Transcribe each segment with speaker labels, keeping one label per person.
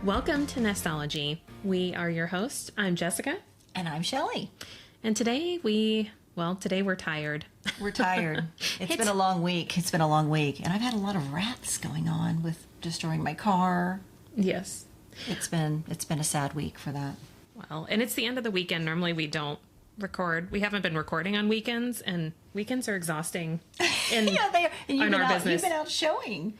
Speaker 1: Welcome to Nestology. We are your hosts. I'm Jessica.
Speaker 2: And I'm Shelley.
Speaker 1: And today we're tired.
Speaker 2: We're tired. It's been a long week. And I've had a lot of rats going on with destroying my car.
Speaker 1: Yes.
Speaker 2: It's been a sad week for that.
Speaker 1: Well, and it's the end of the weekend. Normally we don't record. We haven't been recording on weekends, and weekends are exhausting in,
Speaker 2: yeah, they are. And
Speaker 1: in our business.
Speaker 2: You've been out showing.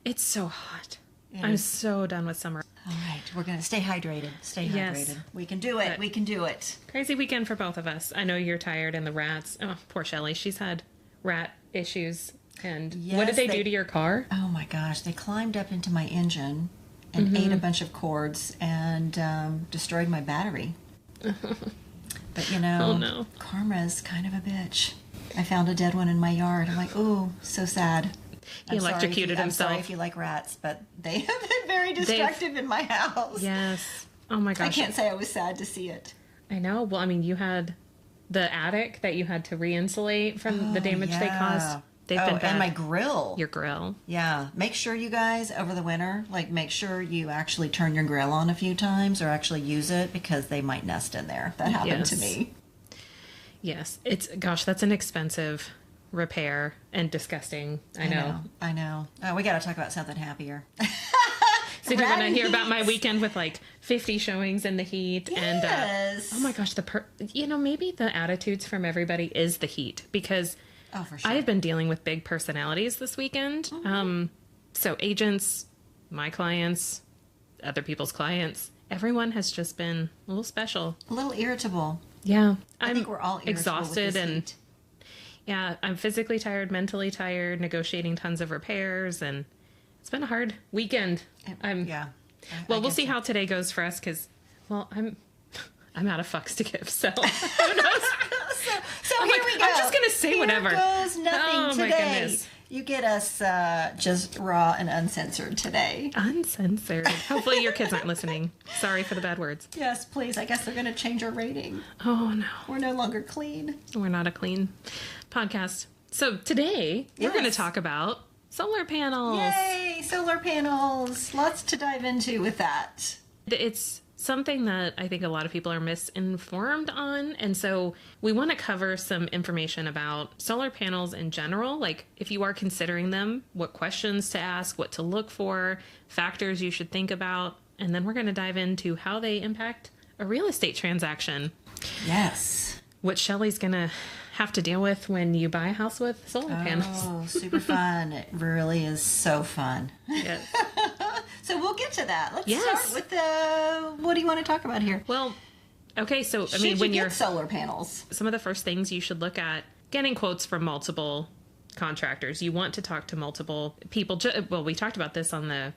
Speaker 1: It's so hot. I'm so done with summer.
Speaker 2: All right. We're going to stay hydrated.
Speaker 1: Yes.
Speaker 2: We can do it. We can do it.
Speaker 1: Crazy weekend for both of us. I know you're tired, and the rats. Oh, poor Shelley. She's had rat issues. And
Speaker 2: yes,
Speaker 1: what did they do to your car?
Speaker 2: Oh, my gosh. They climbed up into my engine and ate a bunch of cords and destroyed my battery. But,
Speaker 1: oh, no.
Speaker 2: Karma's kind of a bitch. I found a dead one in my yard. I'm like, oh, so sad.
Speaker 1: He electrocuted himself.
Speaker 2: I'm sorry if you like rats, but they have been very destructive in my house.
Speaker 1: Yes. Oh, my gosh.
Speaker 2: I can't say I was sad to see it.
Speaker 1: I know. Well, I mean, you had the attic that you had to re-insulate from the damage they caused. They've been bad.
Speaker 2: And my grill.
Speaker 1: Your grill.
Speaker 2: Yeah. Make sure you guys, over the winter, make sure you actually turn your grill on a few times or actually use it because they might nest in there. That happened to me.
Speaker 1: Yes. That's an expensive repair and disgusing. I know.
Speaker 2: We got to talk about something happier.
Speaker 1: So do you want to hear about my weekend with 50 showings in the heat?
Speaker 2: Yes.
Speaker 1: And oh my gosh, maybe the attitudes from everybody is the heat, because
Speaker 2: for sure.
Speaker 1: I have been dealing with big personalities this weekend. Mm-hmm. So agents, my clients, other people's clients, everyone has just been a little special.
Speaker 2: A little irritable.
Speaker 1: Yeah.
Speaker 2: I think we're all irritable
Speaker 1: exhausted
Speaker 2: with this
Speaker 1: and
Speaker 2: heat.
Speaker 1: Yeah, I'm physically tired, mentally tired, negotiating tons of repairs, and it's been a hard weekend. Well, we'll see how today goes for us, because, I'm out of fucks to give, so who knows?
Speaker 2: so here we go.
Speaker 1: I'm just going to say whatever.
Speaker 2: Here goes nothing today.
Speaker 1: My goodness.
Speaker 2: You get us just raw and uncensored today.
Speaker 1: Uncensored. Hopefully your kids aren't listening. Sorry for the bad words.
Speaker 2: Yes, please. I guess they're going to change our rating.
Speaker 1: Oh, no.
Speaker 2: We're no longer clean.
Speaker 1: We're not a clean podcast. So today, we're going to talk about solar panels.
Speaker 2: Yay! Solar panels. Lots to dive into with that.
Speaker 1: It's something that I think a lot of people are misinformed on. And so we want to cover some information about solar panels in general. Like, if you are considering them, what questions to ask, what to look for, factors you should think about. And then we're going to dive into how they impact a real estate transaction.
Speaker 2: Yes.
Speaker 1: What Shelley's going to have to deal with when you buy a house with solar panels.
Speaker 2: Oh, super fun. It really is so fun.
Speaker 1: Yes.
Speaker 2: So we'll get to that. Let's start with what do you want to talk about here?
Speaker 1: Well, okay, so
Speaker 2: when you're solar panels,
Speaker 1: some of the first things you should look at, getting quotes from multiple contractors. You want to talk to multiple people. Well, we talked about this on the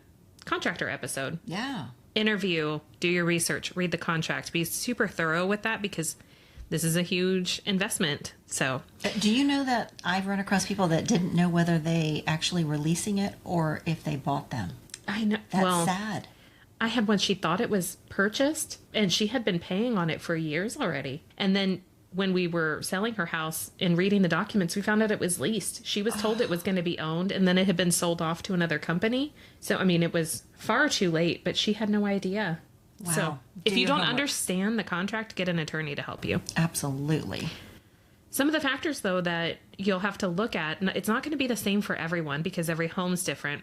Speaker 1: contractor episode.
Speaker 2: Yeah.
Speaker 1: Interview, do your research, read the contract, be super thorough with that, because this is a huge investment. So,
Speaker 2: do you know that I've run across people that didn't know whether they actually were leasing it or if they bought them?
Speaker 1: I know.
Speaker 2: That's sad.
Speaker 1: I had one, she thought it was purchased, and she had been paying on it for years already. And then when we were selling her house and reading the documents, we found out it was leased. She was told it was going to be owned, and then it had been sold off to another company. So, it was far too late, but she had no idea.
Speaker 2: Wow.
Speaker 1: So if you don't understand the contract, get an attorney to help you.
Speaker 2: Absolutely.
Speaker 1: Some of the factors, though, that you'll have to look at, and it's not going to be the same for everyone because every home's different.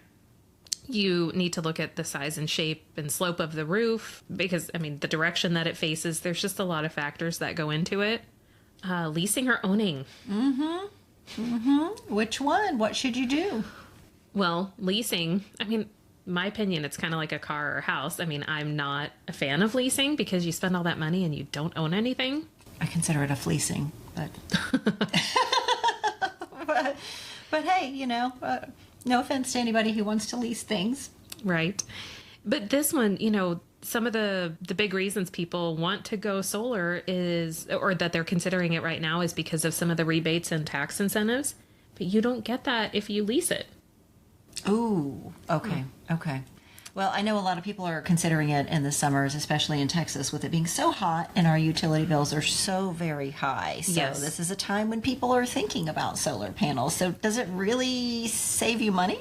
Speaker 1: You need to look at the size and shape and slope of the roof because, the direction that it faces. There's just a lot of factors that go into it. Leasing or owning.
Speaker 2: Mm-hmm. Mm-hmm. Which one? What should you do?
Speaker 1: Well, leasing, my opinion, it's kind of like a car or a house. I'm not a fan of leasing because you spend all that money and you don't own anything.
Speaker 2: I consider it a fleecing, but but hey, no offense to anybody who wants to lease things.
Speaker 1: Right. But this one, some of the big reasons people want to go solar or that they're considering it right now is because of some of the rebates and tax incentives. But you don't get that if you lease it.
Speaker 2: Ooh, okay, okay. Well, I know a lot of people are considering it in the summers, especially in Texas, with it being so hot and our utility bills are so very high. So This is a time when people are thinking about solar panels. So does it really save you money?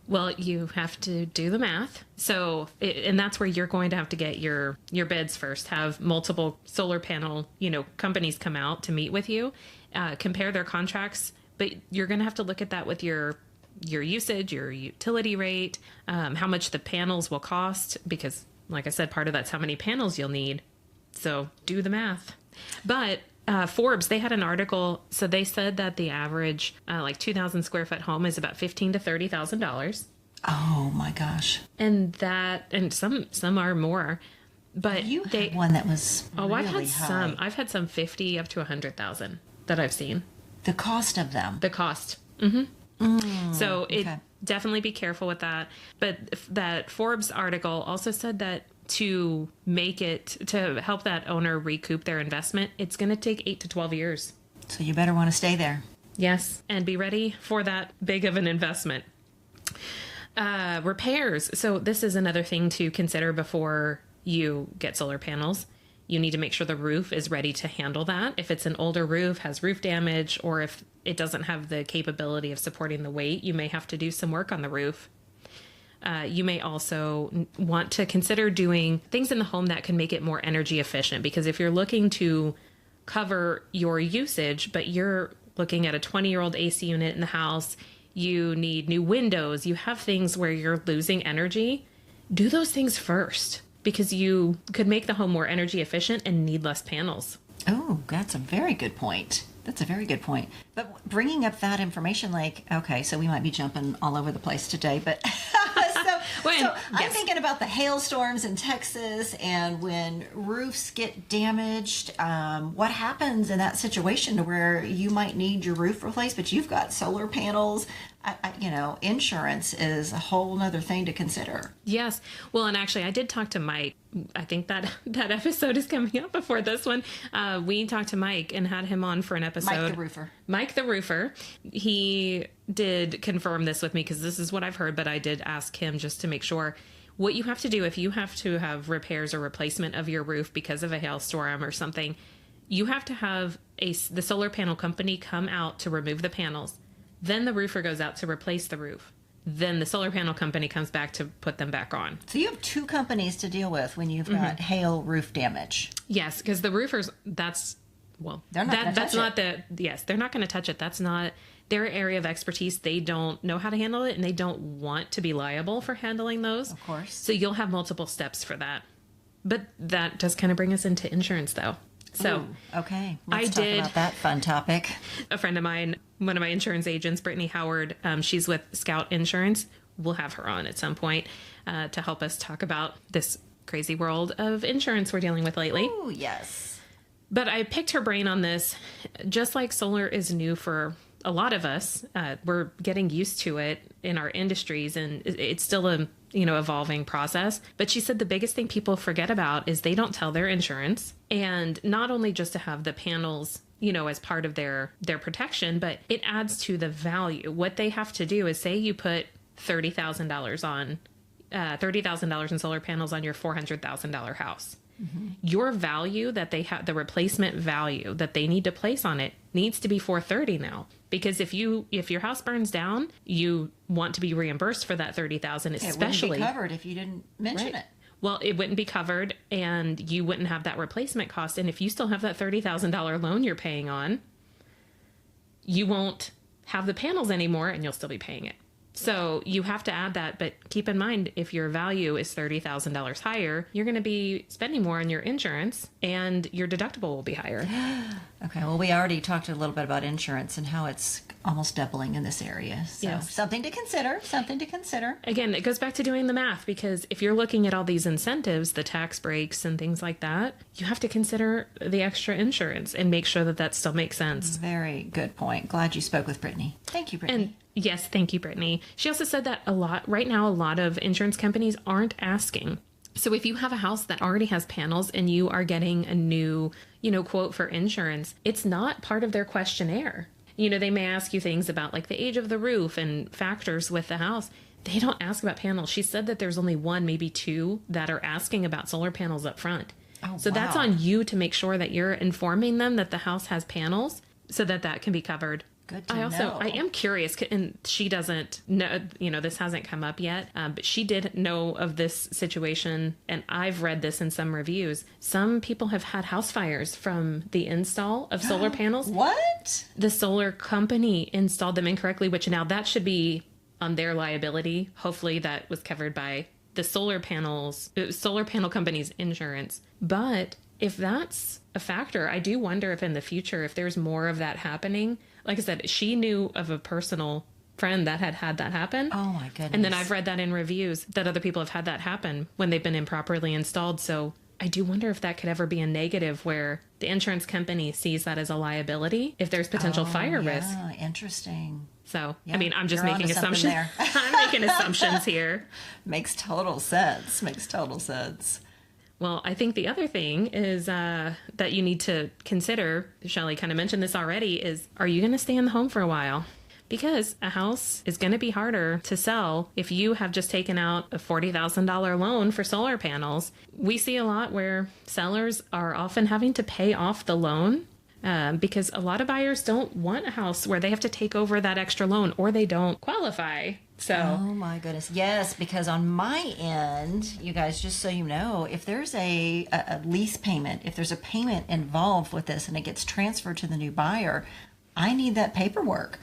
Speaker 1: Well, you have to do the math. So, and that's where you're going to have to get your bids first. Have multiple solar panel, companies come out to meet with you, compare their contracts. But you're going to have to look at that with your usage, your utility rate, how much the panels will cost, because, like I said, part of that's how many panels you'll need. So do the math. But Forbes, they had an article. So they said that the average 2,000 square foot home is about $15,000 to $30,000.
Speaker 2: Oh my gosh!
Speaker 1: And some are more. But
Speaker 2: you had one that was
Speaker 1: I've had
Speaker 2: high.
Speaker 1: some. I've had some 50 up to 100,000 that I've seen.
Speaker 2: The cost of them.
Speaker 1: The cost. So definitely be careful with that. But that Forbes article also said that to help that owner recoup their investment, it's going to take 8 to 12 years.
Speaker 2: So you better want to stay there.
Speaker 1: Yes. And be ready for that big of an investment. Repairs. So this is another thing to consider before you get solar panels. You need to make sure the roof is ready to handle that. If it's an older roof, has roof damage, or if it doesn't have the capability of supporting the weight, you may have to do some work on the roof. You may also want to consider doing things in the home that can make it more energy efficient, because if you're looking to cover your usage, but you're looking at a 20-year-old AC unit in the house, you need new windows, you have things where you're losing energy, do those things first, because you could make the home more energy efficient and need less panels.
Speaker 2: Oh, that's a very good point. That's a very good point. But bringing up that information, okay, so we might be jumping all over the place today, but I'm thinking about the hailstorms in Texas, and when roofs get damaged, what happens in that situation to where you might need your roof replaced, but you've got solar panels? Insurance is a whole nother thing to consider.
Speaker 1: Yes. Well, and actually I did talk to Mike. I think that episode is coming up before this one. We talked to Mike and had him on for an episode. Mike the roofer. He did confirm this with me, because this is what I've heard, but I did ask him just to make sure. What you have to do if you have to have repairs or replacement of your roof because of a hailstorm or something, you have to have the solar panel company come out to remove the panels. Then the roofer goes out to replace the roof. Then the solar panel company comes back to put them back on.
Speaker 2: So you have two companies to deal with when you've got hail roof damage.
Speaker 1: Yes, because the roofers, they're not going to touch it. That's not their area of expertise. They don't know how to handle it, and they don't want to be liable for handling those.
Speaker 2: Of course.
Speaker 1: So you'll have multiple steps for that. But that does kind of bring us into insurance, though. So,
Speaker 2: ooh, okay, let's talk about that fun topic.
Speaker 1: A friend of mine, one of my insurance agents, Brittany Howard, she's with Scout Insurance. We'll have her on at some point to help us talk about this crazy world of insurance we're dealing with lately.
Speaker 2: Oh, yes.
Speaker 1: But I picked her brain on this. Just like solar is new for a lot of us, we're getting used to it in our industries, and it's still a evolving process. But she said the biggest thing people forget about is they don't tell their insurance, and not only just to have the panels, as part of their protection, but it adds to the value. What they have to do is, say you put $30,000 on $30,000 in solar panels on your $400,000 house. Mm-hmm. Your value that they have, the replacement value that they need to place on it, needs to be $430,000 now. Because if your house burns down, you want to be reimbursed for that $30,000, especially. It wouldn't
Speaker 2: be covered if you didn't mention it.
Speaker 1: Well, it wouldn't be covered, and you wouldn't have that replacement cost. And if you still have that $30,000 loan you're paying on, you won't have the panels anymore, and you'll still be paying it. So you have to add that, but keep in mind, if your value is $30,000 higher, you're going to be spending more on your insurance, and your deductible will be higher.
Speaker 2: Okay, well, we already talked a little bit about insurance and how it's almost doubling in this area. So
Speaker 1: yes.
Speaker 2: Something to consider.
Speaker 1: Again, it goes back to doing the math, because if you're looking at all these incentives, the tax breaks and things like that, you have to consider the extra insurance and make sure that still makes sense.
Speaker 2: Very good point. Glad you spoke with Brittany. Thank you, Brittany.
Speaker 1: And yes, thank you, Brittany. She also said that a lot of insurance companies aren't asking. So if you have a house that already has panels and you are getting a new, quote for insurance, it's not part of their questionnaire. They may ask you things about like the age of the roof and factors with the house. They don't ask about panels. She said that there's only one, maybe two, that are asking about solar panels up front. Oh, so wow. That's on you to make sure that you're informing them that the house has panels, so that can be covered.
Speaker 2: Good to know.
Speaker 1: I am curious, and she doesn't know, this hasn't come up yet, but she did know of this situation, and I've read this in some reviews. Some people have had house fires from the install of solar panels.
Speaker 2: What?
Speaker 1: The solar company installed them incorrectly, which now that should be on their liability. Hopefully that was covered by the solar panel company's insurance. But if that's a factor, I do wonder if in the future, if there's more of that happening. Like I said, she knew of a personal friend that had that happen.
Speaker 2: Oh my goodness.
Speaker 1: And then I've read that in reviews that other people have had that happen when they've been improperly installed. So I do wonder if that could ever be a negative where the insurance company sees that as a liability if there's potential fire risk.
Speaker 2: Yeah, interesting.
Speaker 1: So,
Speaker 2: Yeah,
Speaker 1: I mean, I'm just
Speaker 2: you're
Speaker 1: making
Speaker 2: onto something
Speaker 1: assumptions.
Speaker 2: there.
Speaker 1: I'm making assumptions here.
Speaker 2: Makes total sense. Makes total sense.
Speaker 1: Well, I think the other thing is that you need to consider, Shelley kind of mentioned this already, is are you going to stay in the home for a while? Because a house is going to be harder to sell if you have just taken out a $40,000 loan for solar panels. We see a lot where sellers are often having to pay off the loan because a lot of buyers don't want a house where they have to take over that extra loan or they don't qualify. So,
Speaker 2: oh my goodness. Yes, because on my end, you guys, just so you know, if there's a lease payment, if there's a payment involved with this and it gets transferred to the new buyer, I need that paperwork.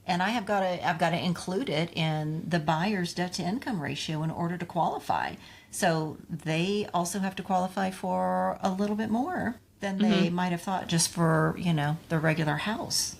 Speaker 2: And I've got to include it in the buyer's debt to income ratio in order to qualify. So they also have to qualify for a little bit more than they might have thought just for, the regular house.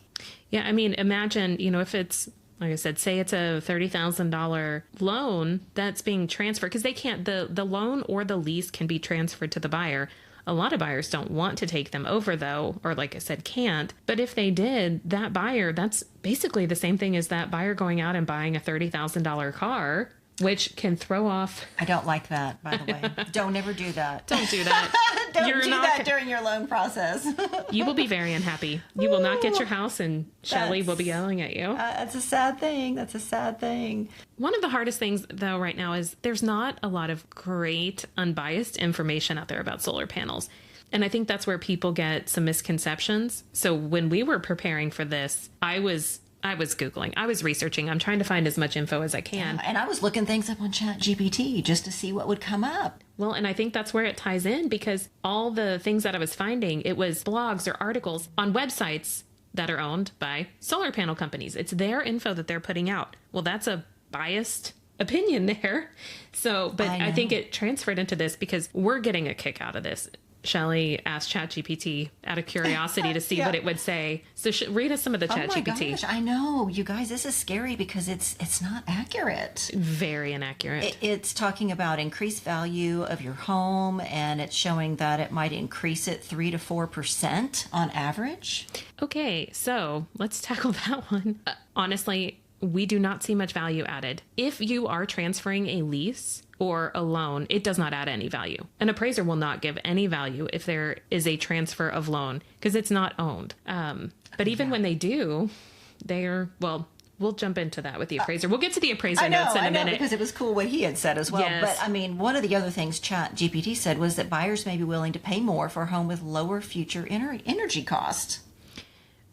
Speaker 1: Yeah, I mean, imagine, if it's, like I said, say it's a $30,000 loan that's being transferred, because they can't, the loan or the lease can be transferred to the buyer. A lot of buyers don't want to take them over, though, or like I said, can't. But if they did, that buyer, that's basically the same thing as that buyer going out and buying a $30,000 car, which can throw off.
Speaker 2: I don't like that, by the way. Don't ever do that.
Speaker 1: Don't do that.
Speaker 2: Don't do that during your loan process.
Speaker 1: You will be very unhappy. You will not get your house, and Shelley will be yelling at you.
Speaker 2: That's a sad thing. That's a sad thing.
Speaker 1: One of the hardest things, though, right now is there's not a lot of great, unbiased information out there about solar panels. And I think that's where people get some misconceptions. So when we were preparing for this, I was Googling. I was researching. I'm trying to find as much info as I can.
Speaker 2: And I was looking things up on ChatGPT just to see what would come up.
Speaker 1: Well, and I think that's where it ties in, because all the things that I was finding, it was blogs or articles on websites that are owned by solar panel companies. It's their info that they're putting out. Well, that's a biased opinion there. So, but I think it transferred into this because we're getting a kick out of this. Shelley asked ChatGPT out of curiosity to see what it would say. So read us some of the ChatGPT.
Speaker 2: Oh my gosh, I know. You guys, this is scary because it's not accurate.
Speaker 1: Very inaccurate.
Speaker 2: It's talking about increased value of your home, and it's showing that it might increase it 3 to 4% on average.
Speaker 1: Okay, so let's tackle that one. Honestly, we do not see much value added. If you are transferring a lease or a loan, it does not add any value. An appraiser will not give any value if there is a transfer of loan because it's not owned. But even when they do, we'll jump into that with the appraiser. We'll get to the appraiser notes in a minute.
Speaker 2: Because it was cool what he had said as well.
Speaker 1: Yes.
Speaker 2: But I mean, one of the other things ChatGPT said was that buyers may be willing to pay more for a home with lower future energy costs.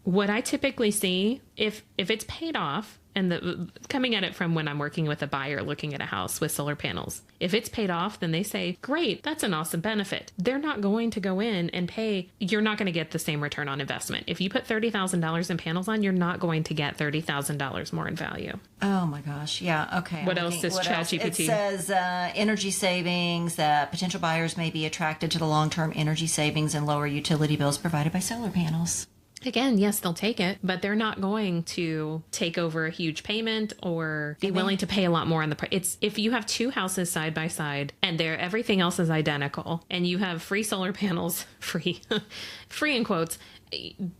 Speaker 1: What I typically see, if it's paid off, and coming at it from when I'm working with a buyer looking at a house with solar panels, if it's paid off, then they say, great, that's an awesome benefit. They're not going to go in and pay. You're not going to get the same return on investment. If you put $30,000 in panels on, you're not going to get $30,000 more in value.
Speaker 2: Oh my gosh. Yeah. Okay.
Speaker 1: What else does ChatGPT?
Speaker 2: It says energy savings, that potential buyers may be attracted to the long-term energy savings and lower utility bills provided by solar panels.
Speaker 1: Again, yes, they'll take it, but they're not going to take over a huge payment or be willing to pay a lot more on the price. It's if you have two houses side by side and everything else is identical and you have free solar panels, free in quotes,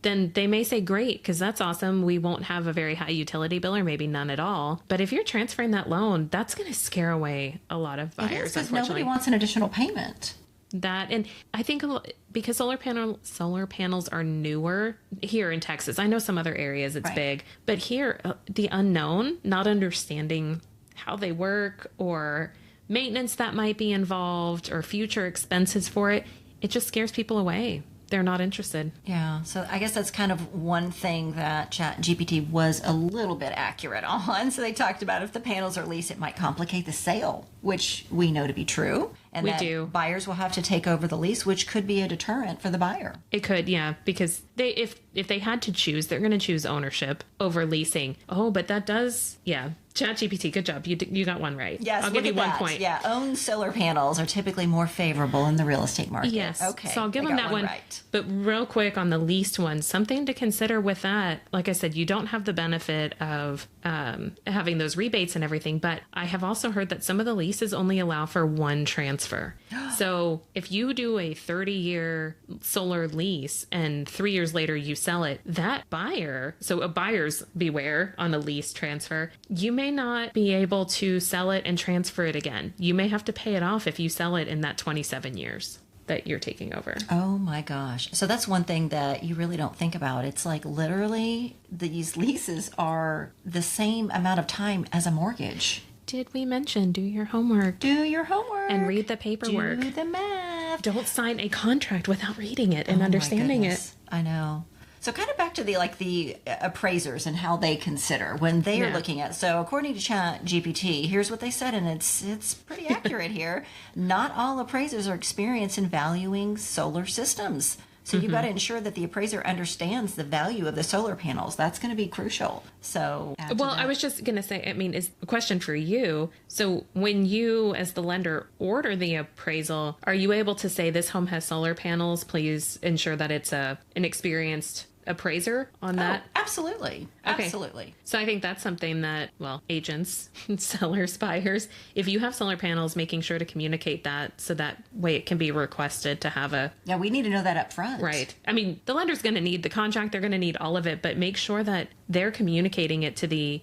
Speaker 1: then they may say, great, because that's awesome. We won't have a very high utility bill or maybe none at all. But if you're transferring that loan, that's going to scare away a lot of buyers,
Speaker 2: because nobody wants an additional payment.
Speaker 1: That, and I think because solar panels are newer here in Texas. I know some other areas it's big, but here the unknown, not understanding how they work or maintenance that might be involved or future expenses for it, it just scares people away. they're not interested.
Speaker 2: Yeah, so I guess that's kind of one thing that ChatGPT was a little bit accurate on. So they talked about if the panels are leased, it might complicate the sale, which we know to be true. And
Speaker 1: We
Speaker 2: that
Speaker 1: do.
Speaker 2: buyers will have to take over the lease, which could be a deterrent for the buyer.
Speaker 1: It could, yeah, because if they had to choose, they're going to choose ownership over leasing. Oh, but that does, yeah. ChatGPT, good job. You got one right.
Speaker 2: Yes,
Speaker 1: I'll give you
Speaker 2: at
Speaker 1: one
Speaker 2: that.
Speaker 1: point.
Speaker 2: Yeah, owned solar panels are typically more favorable in the real estate market.
Speaker 1: Yes.
Speaker 2: Okay.
Speaker 1: So I'll give
Speaker 2: I
Speaker 1: them
Speaker 2: got
Speaker 1: that one.
Speaker 2: right.
Speaker 1: But real quick on the leased one, something to consider with that. Like I said, you don't have the benefit of having those rebates and everything. But I have also heard that some of the leases only allow for one transfer. So if you do a 30-year solar lease and 3 years later you sell it, that buyer, so a buyer's beware on a lease transfer, you may not be able to sell it and transfer it again. You may have to pay it off if you sell it in that 27 years that you're taking over.
Speaker 2: Oh my gosh. So that's one thing that you really don't think about. It's like literally these leases are the same amount of time as a mortgage.
Speaker 1: Did we mention do your homework?
Speaker 2: Do your homework.
Speaker 1: And read the paperwork.
Speaker 2: Do the math.
Speaker 1: Don't sign a contract without reading it and
Speaker 2: Oh my
Speaker 1: understanding
Speaker 2: goodness.
Speaker 1: it.
Speaker 2: I know. So kind of back to the appraisers and how they consider when they are
Speaker 1: Yeah.
Speaker 2: looking at. So according to ChatGPT, here's what they said, and it's pretty accurate here. Not all appraisers are experienced in valuing solar systems. So you've got to ensure that the appraiser understands the value of the solar panels. That's going to be crucial. So add to
Speaker 1: Well,
Speaker 2: that.
Speaker 1: I was just going to say, I mean, is a question for you. So when you, as the lender, order the appraisal, are you able to say this home has solar panels? Please ensure that it's an experienced appraiser on that?
Speaker 2: Absolutely.
Speaker 1: Okay.
Speaker 2: Absolutely.
Speaker 1: So I think that's something that, well, agents, sellers, buyers, if you have solar panels, making sure to communicate that so that way it can be requested to have a
Speaker 2: Yeah, we need to know that up front.
Speaker 1: right. I mean, the lender's going to need the contract, they're going to need all of it, but make sure that they're communicating it to the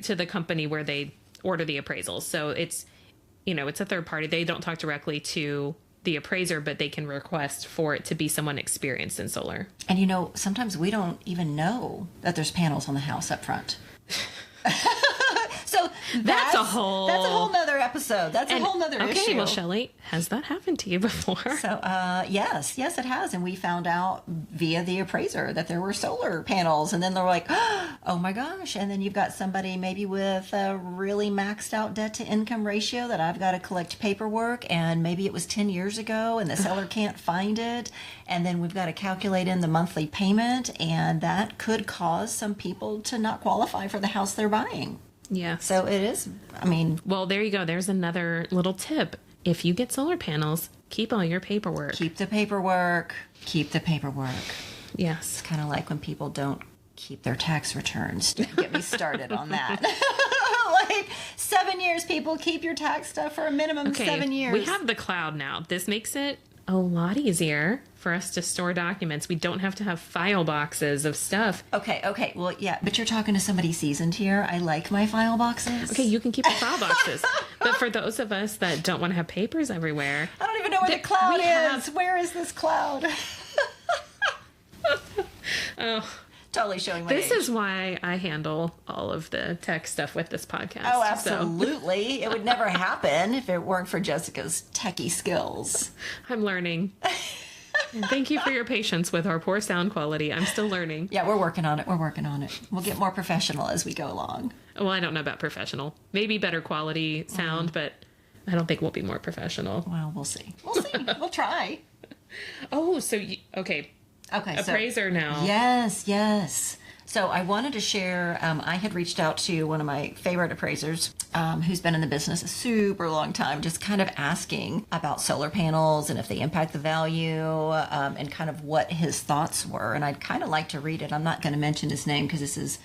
Speaker 1: to the company where they order the appraisals. So it's, it's a third party. They don't talk directly to the appraiser, but they can request for it to be someone experienced in solar.
Speaker 2: And sometimes we don't even know that there's panels on the house up front. So
Speaker 1: That's a whole
Speaker 2: nother episode. That's a whole nother issue.
Speaker 1: Okay, well, Shelley, has that happened to you before?
Speaker 2: So, yes, it has. And we found out via the appraiser that there were solar panels. And then they're like, oh my gosh. And then you've got somebody maybe with a really maxed out debt to income ratio that I've got to collect paperwork. And maybe it was 10 years ago and the seller can't find it. And then we've got to calculate in the monthly payment. And that could cause some people to not qualify for the house they're buying.
Speaker 1: Yeah.
Speaker 2: So it is,
Speaker 1: Well, there you go. There's another little tip. If you get solar panels, keep all your paperwork.
Speaker 2: keep the paperwork.
Speaker 1: Yes.
Speaker 2: It's kind of like when people don't keep their tax returns. Don't get me started on that. Like 7 years, people keep your tax stuff for a minimum of 7 years.
Speaker 1: We have the cloud now. This makes it a lot easier for us to store documents. We don't have to have file boxes of stuff.
Speaker 2: Okay. Well, yeah, but you're talking to somebody seasoned here. I like my file boxes.
Speaker 1: Okay, you can keep the file boxes. But for those of us that don't want to have papers everywhere,
Speaker 2: I don't even know where the cloud
Speaker 1: we
Speaker 2: is.
Speaker 1: have-
Speaker 2: Where is this cloud?
Speaker 1: oh,
Speaker 2: Totally showing my
Speaker 1: this
Speaker 2: age.
Speaker 1: is why I handle all of the tech stuff with this podcast.
Speaker 2: Oh,
Speaker 1: So
Speaker 2: absolutely. It would never happen if it weren't for Jessica's techie skills.
Speaker 1: I'm learning. And thank you for your patience with our poor sound quality. I'm still learning.
Speaker 2: Yeah, we're working on it. We'll get more professional as we go along.
Speaker 1: Well, I don't know about professional. Maybe better quality sound, but I don't think we'll be more professional.
Speaker 2: Well, we'll see. We'll try.
Speaker 1: Oh, so okay.
Speaker 2: Okay.
Speaker 1: Appraiser now.
Speaker 2: Yes. So I wanted to share, I had reached out to one of my favorite appraisers who's been in the business a super long time, just kind of asking about solar panels and if they impact the value and kind of what his thoughts were. And I'd kind of like to read it. I'm not going to mention his name because this is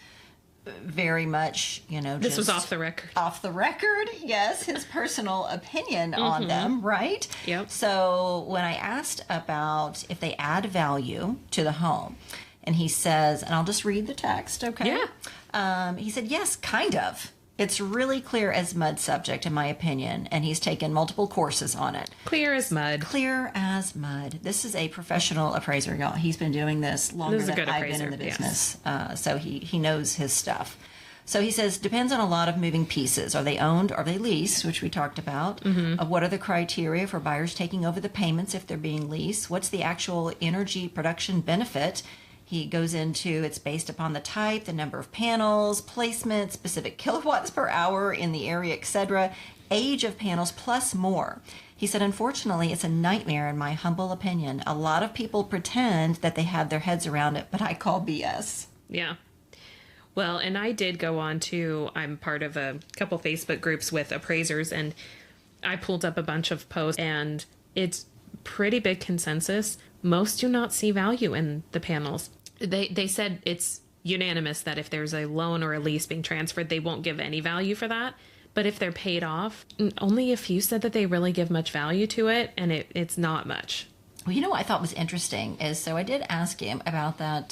Speaker 2: very much,
Speaker 1: This was off the record.
Speaker 2: Off the record, yes, his personal opinion on them, right?
Speaker 1: Yep.
Speaker 2: So when I asked about if they add value to the home, and he says, and I'll just read the text, okay?
Speaker 1: Yeah.
Speaker 2: He said, yes, kind of. It's really clear as mud subject, in my opinion, and he's taken multiple courses on it.
Speaker 1: Clear as mud.
Speaker 2: Clear as mud. This is a professional appraiser, y'all. He's been doing this longer
Speaker 1: This is a
Speaker 2: than
Speaker 1: good
Speaker 2: I've been
Speaker 1: appraiser,
Speaker 2: in the
Speaker 1: yes.
Speaker 2: business, so he knows his stuff. So he says, depends on a lot of moving pieces. Are they owned? Are they leased, which we talked about? What are the criteria for buyers taking over the payments if they're being leased? What's the actual energy production benefit? He goes into it's based upon the type, the number of panels, placement, specific kilowatts per hour in the area, etc., age of panels, plus more. He said, unfortunately, it's a nightmare in my humble opinion. A lot of people pretend that they have their heads around it, but I call BS.
Speaker 1: Yeah. Well, and I did go on to, I'm part of a couple Facebook groups with appraisers, and I pulled up a bunch of posts, and it's pretty big consensus. Most do not see value in the panels. They said it's unanimous that if there's a loan or a lease being transferred, they won't give any value for that. But if they're paid off, only a few said that they really give much value to it, and it's not much.
Speaker 2: Well, you know what I thought was interesting is, so I did ask him about that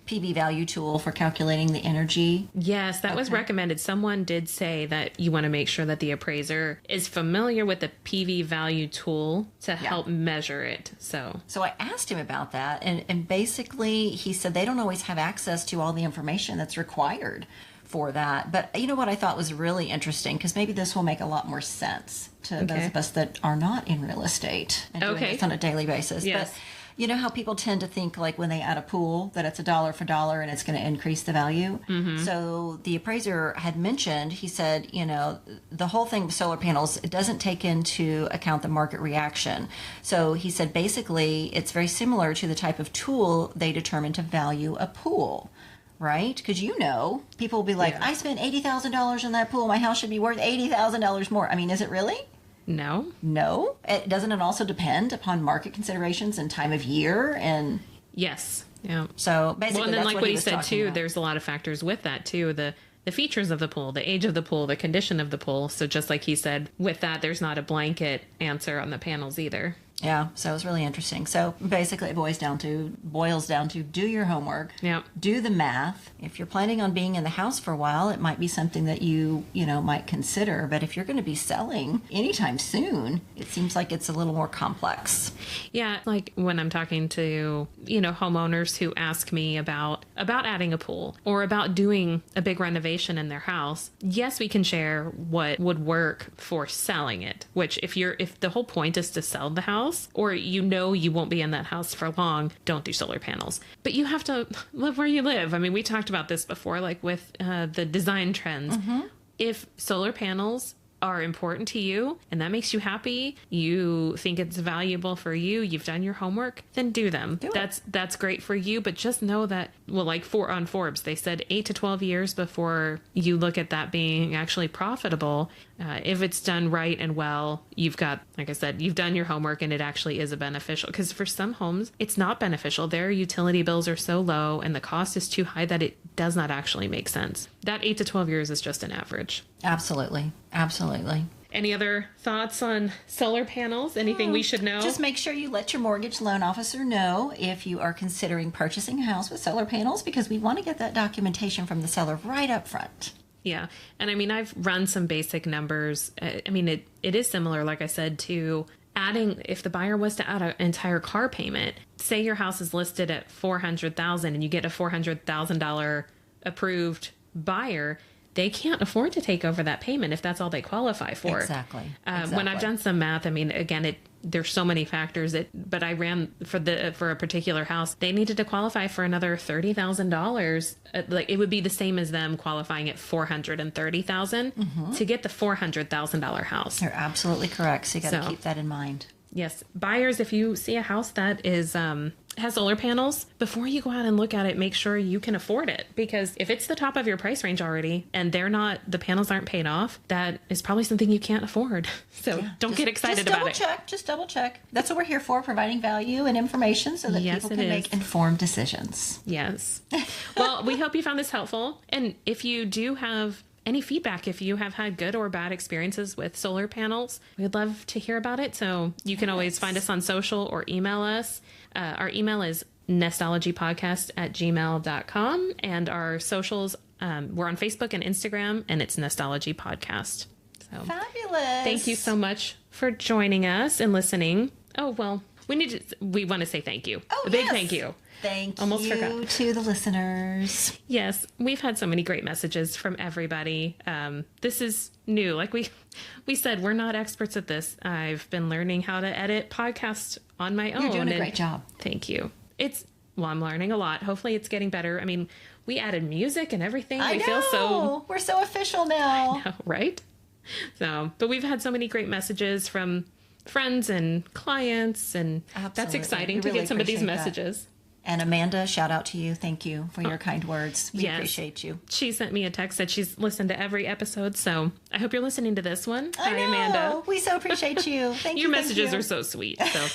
Speaker 2: PV value tool for calculating the energy.
Speaker 1: Yes, that was recommended. Someone did say that you want to make sure that the appraiser is familiar with the PV value tool to help measure it. So
Speaker 2: I asked him about that, and basically he said they don't always have access to all the information that's required for that. But you know what I thought was really interesting, because maybe this will make a lot more sense to those of us that are not in real estate and doing this on a daily basis.
Speaker 1: Yes.
Speaker 2: But you know how people tend to think, like, when they add a pool, that it's $1 for dollar and it's going to increase the value. So the appraiser had mentioned, he said, you know, the whole thing with solar panels, it doesn't take into account the market reaction. So he said basically it's very similar to the type of tool they determine to value a pool. Right? Because people will be like, I spent $80,000 on that pool. My house should be worth $80,000 more. I mean, is it really?
Speaker 1: No.
Speaker 2: No? Doesn't it also depend upon market considerations and time of year? And
Speaker 1: yes. Yeah.
Speaker 2: So basically,
Speaker 1: well, and then
Speaker 2: that's
Speaker 1: like what he
Speaker 2: was
Speaker 1: said
Speaker 2: talking
Speaker 1: too,
Speaker 2: about.
Speaker 1: there's a lot of factors with that too. The features of the pool, the age of the pool, the condition of the pool. So just like he said, with that, there's not a blanket answer on the panels either.
Speaker 2: Yeah, so it was really interesting. So basically it boils down to do your homework, do the math. If you're planning on being in the house for a while, it might be something that you might consider. But if you're going to be selling anytime soon, it seems like it's a little more complex.
Speaker 1: Yeah, like when I'm talking to, homeowners who ask me about adding a pool or about doing a big renovation in their house, yes, we can share what would work for selling it, which if the whole point is to sell the house, or you won't be in that house for long, don't do solar panels. But you have to live where you live. I mean, we talked about this before, like with the design trends. If solar panels are important to you and that makes you happy, you think it's valuable for you, you've done your homework, then do them. That's great for you, but just know that, well, like on Forbes, they said 8 to 12 years before you look at that being actually profitable. If it's done right and well, you've got, like I said, you've done your homework and it actually is a beneficial, because for some homes, it's not beneficial. Their utility bills are so low and the cost is too high that it does not actually make sense. That 8 to 12 years is just an average.
Speaker 2: Absolutely.
Speaker 1: Any other thoughts on solar panels? Anything we should know?
Speaker 2: Just make sure you let your mortgage loan officer know if you are considering purchasing a house with solar panels, because we want to get that documentation from the seller right up front.
Speaker 1: Yeah. And I mean, I've run some basic numbers. I mean, it is similar, like I said, to adding, if the buyer was to add an entire car payment, say your house is listed at $400,000 and you get a $400,000 approved buyer, they can't afford to take over that payment if that's all they qualify for.
Speaker 2: Exactly.
Speaker 1: When I've done some math, I mean, again, there's so many factors. But I ran for a particular house. They needed to qualify for another $30,000. Like it would be the same as them qualifying at $430,000 to get the $400,000 house.
Speaker 2: You're absolutely correct. So you got to keep that in mind.
Speaker 1: Yes, buyers, if you see a house that is has solar panels, before you go out and look at it, make sure you can afford it. Because if it's the top of your price range already and the panels aren't paid off, that is probably something you can't afford. So don't get excited about it.
Speaker 2: Just double check. That's what we're here for, providing value and information so that people can make informed decisions.
Speaker 1: Yes. Well, we hope you found this helpful. And if you do have any feedback, if you have had good or bad experiences with solar panels, we'd love to hear about it. So you can always find us on social or email us. Our email is nestologypodcast@gmail.com, and our socials, we're on Facebook and Instagram, and it's Nestology Podcast. So
Speaker 2: fabulous.
Speaker 1: Thank you so much for joining us and listening. Oh, well, we want to say thank you.
Speaker 2: Oh,
Speaker 1: a big thank you.
Speaker 2: Thank
Speaker 1: Almost
Speaker 2: you
Speaker 1: forgot.
Speaker 2: to the listeners.
Speaker 1: Yes, we've had so many great messages from everybody. This is new. Like we said, we're not experts at this. I've been learning how to edit podcasts on my own.
Speaker 2: You're doing a great job.
Speaker 1: Thank you. I'm learning a lot. Hopefully it's getting better. I mean, we added music and everything.
Speaker 2: I know. We're so official now.
Speaker 1: I know, right? So, but we've had so many great messages from friends and clients, and
Speaker 2: Absolutely.
Speaker 1: that's exciting to
Speaker 2: really
Speaker 1: get some of these
Speaker 2: appreciate
Speaker 1: messages.
Speaker 2: That. And Amanda, shout out to you. Thank you for your kind words. We
Speaker 1: Yes.
Speaker 2: appreciate you.
Speaker 1: She sent me a text that she's listened to every episode, so I hope you're listening to this one.
Speaker 2: I
Speaker 1: Hi,
Speaker 2: know.
Speaker 1: Amanda.
Speaker 2: We so appreciate you. Thank you.
Speaker 1: Your
Speaker 2: thank
Speaker 1: messages
Speaker 2: you.
Speaker 1: are so sweet. So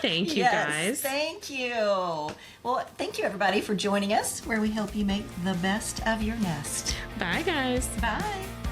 Speaker 1: thank you,
Speaker 2: Yes,
Speaker 1: guys.
Speaker 2: Thank you. Well, thank you, everybody, for joining us, where we hope you make the best of your nest.
Speaker 1: Bye, guys.
Speaker 2: Bye.